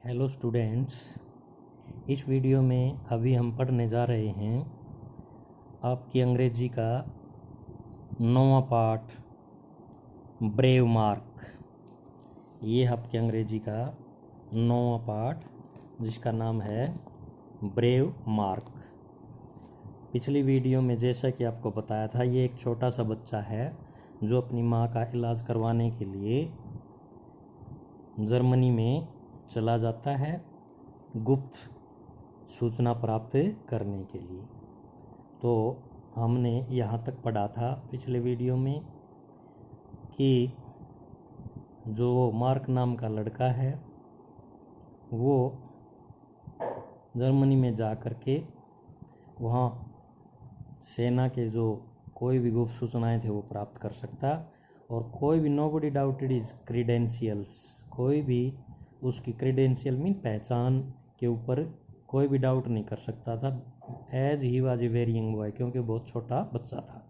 Hello students, इस video में अभी हम पढ़ने जा रहे हैं आपकी अंग्रेजी का 9वां पार्ट ब्रेव मार्क। ये आपकी अंग्रेजी का 9वां पार्ट जिसका नाम है ब्रेव मार्क। पिछली वीडियो में जैसा कि आपको बताया था, ये एक छोटा सा बच्चा है जो अपनी माँ का इलाज करवाने के लिए जर्मनी में चला जाता है गुप्त सूचना प्राप्त करने के लिए। तो हमने यहाँ तक पढ़ा था पिछले वीडियो में कि जो मार्क नाम का लड़का है वो जर्मनी में जा कर के वहाँ सेना के जो कोई भी गुप्त सूचनाएं थे वो प्राप्त कर सकता, और कोई भी नोबडी डाउटेड इज क्रीडेंशियल्स, कोई भी उसकी क्रीडेंशियल मीन पहचान के ऊपर कोई भी डाउट नहीं कर सकता था, as he was a very young boy, क्योंकि बहुत छोटा बच्चा था।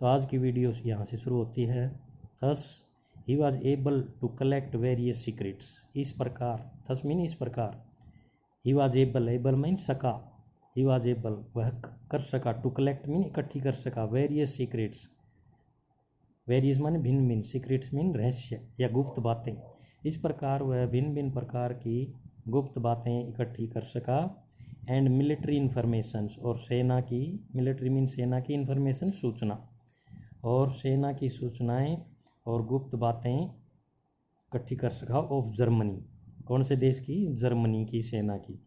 तो आज की वीडियो यहाँ से शुरू होती है। Thus he was able to collect various secrets, इस प्रकार, थस मीन इस प्रकार, he was able, able mean सका, ही वाज एबल वह कर सका, टू कलेक्ट मीन इकट्ठी कर सका, वेरियस सीक्रेट्स, वेरियस माने भिन्न भिन्न, सीक्रेट्स मीन रहस्य या गुप्त बातें, इस प्रकार वह भिन्न भिन्न प्रकार की गुप्त बातें इकट्ठी कर सका। एंड मिलिट्री इन्फॉर्मेशंस, और सेना की, मिलिट्री मीन सेना की, इन्फॉर्मेशन सूचना, और सेना की सूचनाएं और गुप्त बातें इकट्ठी कर सका ऑफ जर्मनी, कौन से देश की? जर्मनी की सेना की।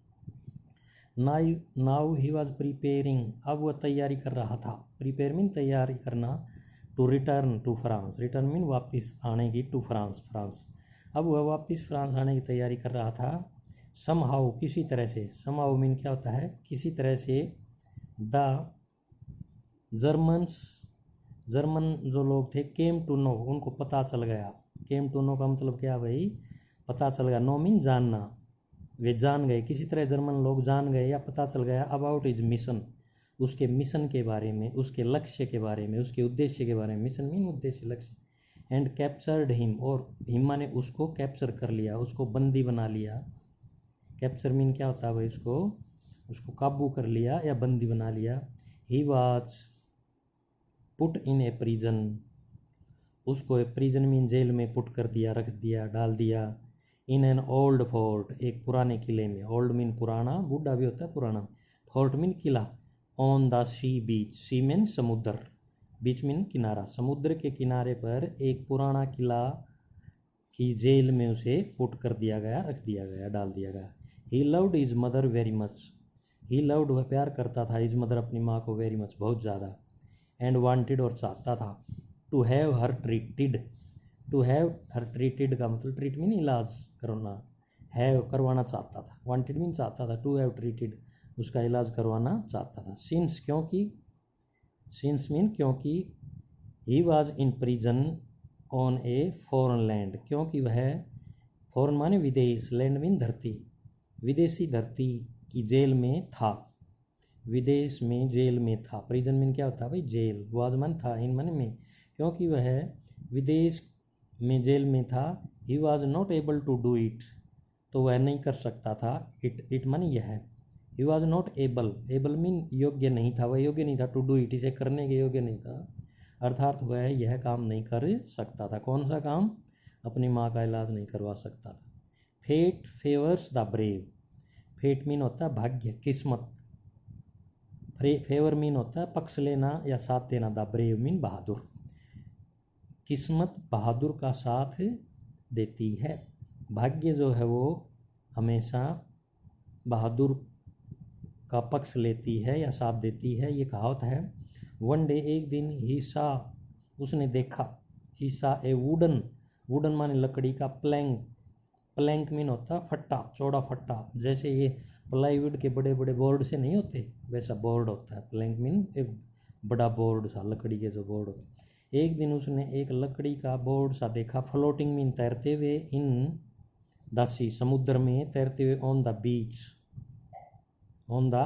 नाउ ही वाज प्रिपेयरिंग, अब वह तैयारी कर रहा था, प्रिपेयर मीन तैयारी करना, to return to France, return mean वापस आने की, टू फ्रांस, फ्रांस, अब वह वापस फ्रांस आने की तैयारी कर रहा था। समहाउ, किसी तरह से, समहाउ मीन क्या होता है? किसी तरह से। द जर्मन्स, जर्मन जो लोग थे, केम टू नो, उनको पता चल गया। केम टू नो का मतलब क्या भाई? पता चल गया। नो मीन जानना, वे जान गए, किसी तरह जर्मन लोग जान गए या पता चल गया अबाउट हिज मिशन, उसके मिशन के बारे में, उसके लक्ष्य के बारे में, उसके उद्देश्य के बारे में। मिशन मीन उद्देश्य, लक्ष्य। एंड कैप्चर्ड हिम, और हिम ने उसको कैप्चर कर लिया, उसको बंदी बना लिया। कैप्चर मीन क्या होता है भाई? उसको काबू कर लिया या बंदी बना लिया। He was put in a prison, उसको ए प्रिजन मीन जेल में पुट कर दिया, रख दिया, डाल दिया। इन एन ओल्ड फोर्ट, एक पुराने किले में, ओल्ड मीन पुराना, बूढ़ा भी होता है पुराना, फोर्ट मीन किला। On the sea beach, sea mean समुद्र, बीच मीन किनारा, समुद्र के किनारे पर एक पुराना किला की जेल में उसे पुट कर दिया गया, रख दिया गया, डाल दिया गया। He loved his mother very much, he loved, वह प्यार करता था, हिज मदर, अपनी माँ को, वेरी मच, बहुत ज़्यादा। एंड वांटेड, और चाहता था, to have her treated, to have her treated का मतलब ट्रीट मीन इलाज करवाना, हैव करवाना चाहता था, वांटेड मीन चाहता था, टू हैव ट्रीटेड उसका इलाज करवाना चाहता था। सिंस, क्योंकि, सिंस मीन क्योंकि, he was in prison on a foreign land, क्योंकि वह, फॉरेन माने विदेश, लैंड मीन धरती, विदेशी धरती की जेल में था, विदेश में जेल में था। प्रिजन मीन क्या होता है भाई? जेल। वाज मान था, इन माने में, क्योंकि वह विदेश में जेल में था। He was not able to do it, तो वह नहीं कर सकता था, इट माने यह। He was not able, able mean योग्य नहीं था, वह योग्य नहीं था, टू डू इट, इसे करने के योग्य नहीं था, अर्थात वह यह काम नहीं कर सकता था। कौन सा काम? अपनी माँ का इलाज नहीं करवा सकता था। Fate favours the brave, fate mean होता है भाग्य, किस्मत, फेवर मीन होता है पक्ष लेना या साथ देना, द ब्रेव मीन बहादुर, किस्मत बहादुर का साथ देती है, भाग्य जो है वो हमेशा बहादुर का पक्ष लेती है या साथ देती है, ये कहावत है। वन डे, एक दिन, ही सा, उसने देखा, ही सा ए वुडन, वुडन माने लकड़ी का, प्लैंक, प्लैंक मीन होता फट्टा, चौड़ा फट्टा, जैसे ये प्लाईवुड के बड़े बड़े बोर्ड से नहीं होते, वैसा बोर्ड होता है। प्लैंक मीन एक बड़ा बोर्ड सा, लकड़ी के जो बोर्ड होते। एक दिन उसने एक लकड़ी का बोर्ड सा देखा, फ्लोटिंग मीन तैरते हुए, इन द सी, समुद्र में तैरते हुए, on the beach, on the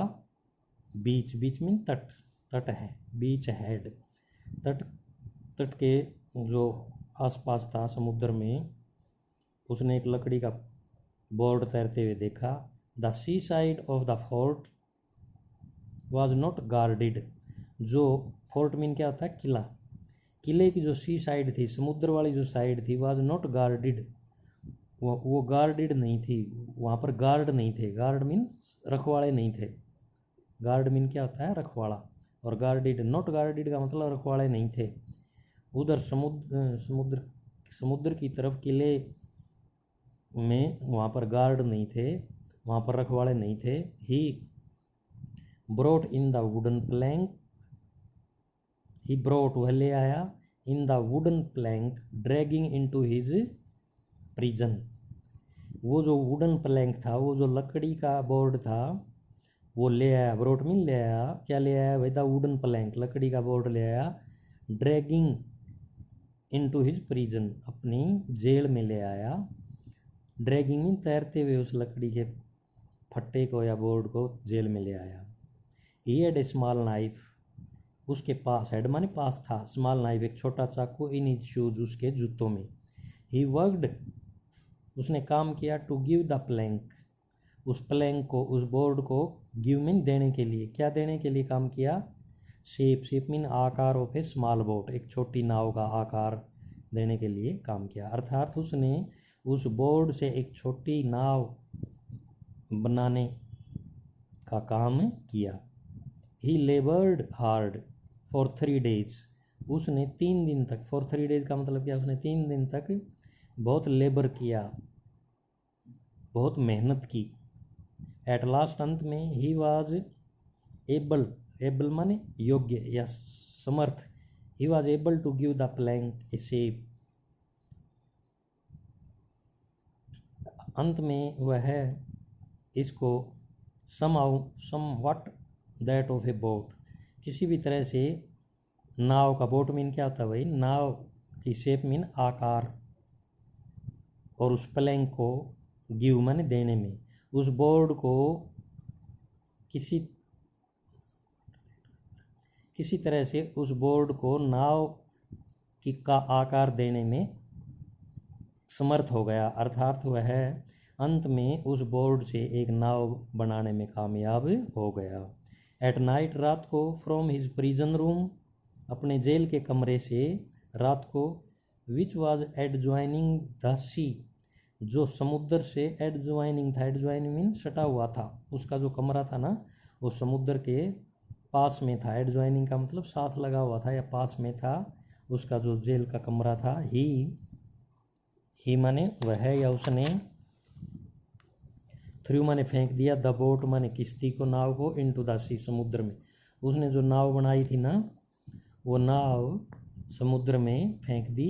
beach, beach mean तट, तट है, बीच हेड, तट, तट के जो आसपास था समुद्र में, उसने एक लकड़ी का बोर्ड तैरते हुए देखा। The sea side of the fort was not guarded. जो फोर्ट मीन क्या होता है, किला, किले की जो सी साइड थी, समुद्र वाली जो साइड थी, वॉज नॉट गार्डेड, वो गार्डेड नहीं थी, वहाँ पर गार्ड नहीं थे। गार्ड मीन रखवाले नहीं थे। गार्ड मीन क्या होता है, रखवाला। और गार्डेड, नॉट गार्डेड का मतलब रखवाले नहीं थे। उधर समुद्र की तरफ किले में वहाँ पर गार्ड नहीं थे, वहाँ पर रखवाले नहीं थे। He brought in the wooden plank, he brought वह ले आया, in the wooden plank dragging into his prison. वो जो वुडन प्लैंक था, वो जो लकड़ी का बोर्ड था, वो ले आया, ब्रोट मीन ले आया। क्या ले आया भाई, द वुडन प्लैंक, लकड़ी का बोर्ड ले आया। ड्रैगिंग इनटू हिज प्रिजन, अपनी जेल में ले आया। ड्रैगिंग मीन तैरते हुए उस लकड़ी के फट्टे को या बोर्ड को जेल में ले आया। He had a small knife, उसके पास, हेड माने पास था, स्मॉल नाइफ एक छोटा चाकू, इन हिज शूज, उसके जूतों में। ही वर्कड, उसने काम किया, टू गिव द प्लैंक, उस प्लैंक को, उस बोर्ड को, गिव मीन देने के लिए, क्या देने के लिए काम किया, शेप, शेप मीन आकार ऑफ ए स्मॉल बोट, एक छोटी नाव का आकार देने के लिए काम किया। अर्थात उसने उस बोर्ड से एक छोटी नाव बनाने का काम किया। ही लेबर्ड हार्ड फॉर 3 days, उसने 3 दिन तक, फॉर 3 days का मतलब क्या, उसने 3 दिन तक बहुत लेबर किया, बहुत मेहनत की। एट लास्ट, अंत में, ही वॉज एबल, एबल माने योग्य या समर्थ, he was able to give the plank a shape, अंत में वह इसको somewhat that of a boat, किसी भी तरह से नाव का, बोट मीन क्या होता है भाई, नाव की शेप मीन आकार, और उस प्लैंक को गिव माने देने में, उस बोर्ड को किसी तरह से उस बोर्ड को नाव की का आकार देने में समर्थ हो गया। अर्थात वह अंत में उस बोर्ड से एक नाव बनाने में कामयाब हो गया। एट नाइट, रात को, फ्रॉम हिज प्रिजन रूम, अपने जेल के कमरे से रात को, विच वॉज एडजॉइनिंग द सी, जो समुद्र से एडजॉइनिंग था, एडजॉइनिंग मीन सटा हुआ था, उसका जो कमरा था ना, वो समुद्र के पास में था। एडजॉइनिंग का मतलब साथ लगा हुआ था या पास में था, उसका जो जेल का कमरा था। ही माने वह या उसने, थ्रू माने फेंक दिया, द बोट माने किश्ती को, नाव को, इनटू द सी, समुद्र में। उसने जो नाव बनाई थी ना, वो नाव समुद्र में फेंक दी।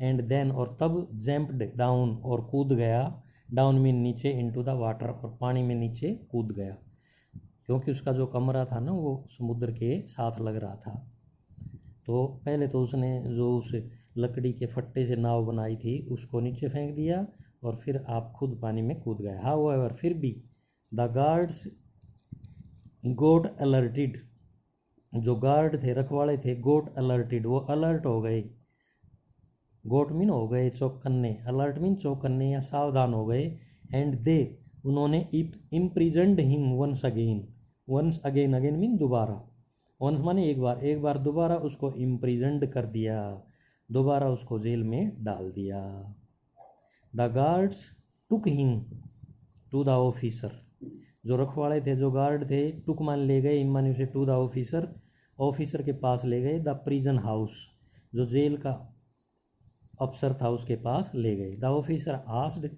एंड देन, और तब, जंप्ड डाउन, और कूद गया, डाउन मीन नीचे, इनटू द वाटर, और पानी में नीचे कूद गया, क्योंकि उसका जो कमरा था ना, वो समुद्र के साथ लग रहा था। तो पहले तो उसने जो उस लकड़ी के फट्टे से नाव बनाई थी, उसको नीचे फेंक दिया, और फिर आप खुद पानी में कूद गए। हाउएवर, फिर भी, द गार्ड्स गोट अलर्टेड, जो गार्ड थे, रखवाले थे, गोट अलर्टेड, वो अलर्ट हो गए। गोट मीन हो गए, चौकन्ने, अलर्ट मीन चौकन्ने या सावधान हो गए। एंड दे, उन्होंने imprisoned him once again, once again, again mean दोबारा, वंस माने एक बार दोबारा उसको इम्प्रिजन्ड कर दिया, दोबारा उसको जेल में डाल दिया। The guards took him to the officer, जो रखवाले थे, जो गार्ड थे, टुक मान ले गए, हिम माने उसे, टू द ऑफिसर, ऑफिसर के पास ले गए। द प्रिजन हाउस, जो जेल का अफसर था, उसके पास ले गए। द ऑफिसर आस्क्ड,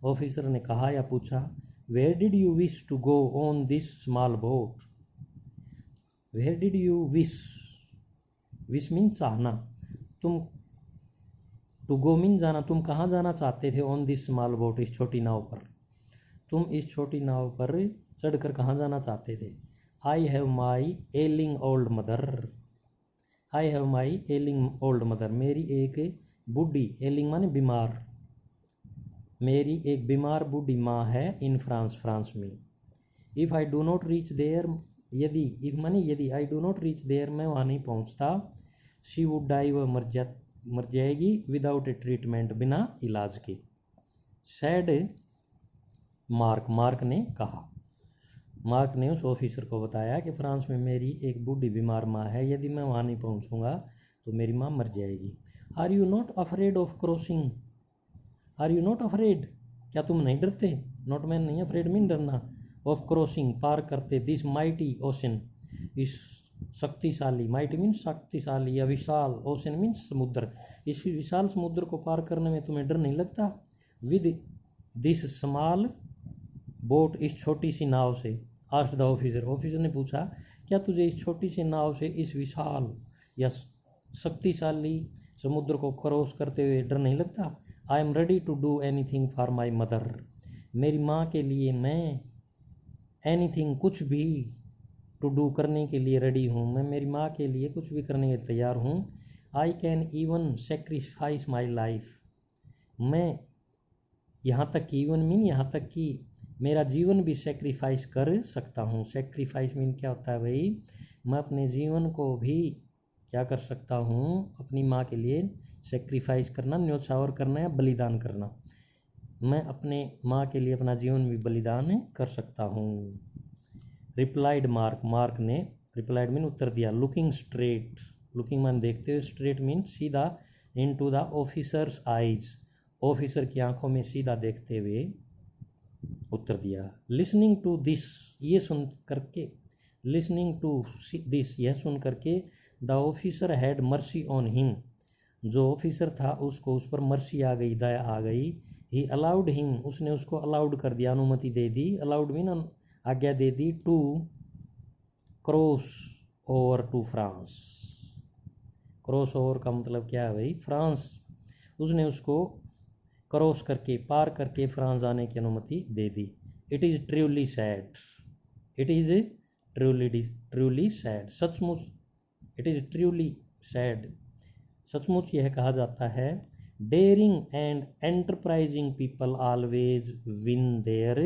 ऑफिसर ने कहा या पूछा, where did you wish to go on this small boat, where did you wish, wish mean चाहना, तुम, टू गो मीन जाना, तुम कहाँ जाना चाहते थे, ऑन दिस स्मॉल बोट, इस छोटी नाव पर, तुम इस छोटी नाव पर चढ़कर कहाँ जाना चाहते थे। I have my ailing old mother, I have my ailing old mother, मेरी एक बूढ़ी, एलिंग माने बीमार, मेरी एक बीमार बूढ़ी माँ है, इन फ्रांस, फ्रांस में। If I do not reach there, यदि, इफ माने यदि, I do not reach there, मैं वहाँ नहीं पहुँचता, शी वुड डाई, वह मर जाएगी, विदाउट ए ट्रीटमेंट, बिना इलाज के। सैड मार्क ने कहा। मार्क ने उस ऑफिसर को बताया कि फ्रांस में मेरी एक बूढ़ी बीमार माँ है, यदि मैं वहाँ नहीं पहुँचूँगा तो मेरी माँ मर जाएगी। Are you not afraid of crossing, are you not afraid, क्या तुम नहीं डरते, नॉट मैन नहीं, अफ्रेड मीन डरना, ऑफ क्रॉसिंग पार करते, दिस माइटी ओशन, इस शक्तिशाली, माइटी मीन शक्तिशाली या विशाल, ओशन मीन समुद्र, इस विशाल समुद्र को पार करने में तुम्हें डर नहीं लगता, विद दिस स्मॉल बोट, इस छोटी सी नाव से, आस्क्ड द ऑफिसर, ऑफिसर ने पूछा क्या तुझे इस छोटी सी नाव से इस विशाल या शक्तिशाली समुद्र को क्रॉस करते हुए डर नहीं लगता। I am ready to do anything for my mother, मेरी माँ के लिए मैं एनीथिंग कुछ भी, टू डू करने के लिए रेडी हूँ, मैं मेरी माँ के लिए कुछ भी करने के लिए तैयार हूँ। I can even sacrifice my life, मैं यहाँ तक कि, इवन मीन यहाँ तक कि मेरा जीवन भी सेक्रीफाइस कर सकता हूँ। सेक्रीफाइस मीन क्या होता है भाई, मैं अपने जीवन को भी क्या कर सकता हूँ, अपनी माँ के लिए सेक्रीफाइस करना, न्योछावर करना या बलिदान करना, मैं अपने माँ के लिए अपना जीवन भी बलिदान कर सकता हूँ। रिप्लाइड मार्क, मार्क ने रिप्लाइड मीन उत्तर दिया। लुकिंग स्ट्रेट, लुकिंग मान देखते हुए, स्ट्रेट मीन सीधा, into the officers eyes, officer की आंखों में सीधा देखते हुए उत्तर दिया। लिसनिंग टू दिस, ये सुन करके, लिसनिंग टू दिस, यह सुन करके, the officer had mercy on him, जो ऑफिसर था उसको उस पर मर्सी आ गई, दया आ गई। ही अलाउड हिम, उसने उसको अलाउड कर दिया, अनुमति दे दी, अलाउड मीन आज्ञा दे दी, to cross over to France, cross over का मतलब क्या है भाई, फ्रांस, उसने उसको क्रॉस करके, पार करके फ्रांस आने की अनुमति दे दी। It is truly sad, it is truly sad, सचमुच, इट इज़ ट्रूली सैड, सचमुच यह कहा जाता है, daring and enterprising people always win their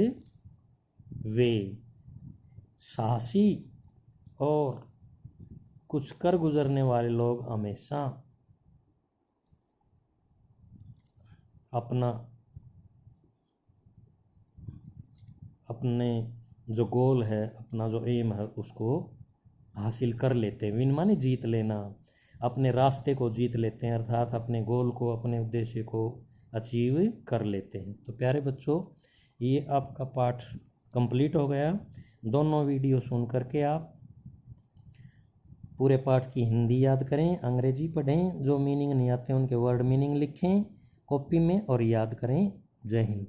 way, साहसी और कुछ कर गुजरने वाले लोग हमेशा अपने जो गोल है, अपना जो एम है उसको हासिल कर लेते हैं। विन माने जीत लेना, अपने रास्ते को जीत लेते हैं, अर्थात अपने गोल को, अपने उद्देश्य को अचीव कर लेते हैं। तो प्यारे बच्चों, ये आपका पाठ कंप्लीट हो गया। दोनों वीडियो सुन करके आप पूरे पाठ की हिंदी याद करें, अंग्रेजी पढ़ें, जो मीनिंग नहीं आते उनके वर्ड मीनिंग लिखें कॉपी में और याद करें। जय हिंद।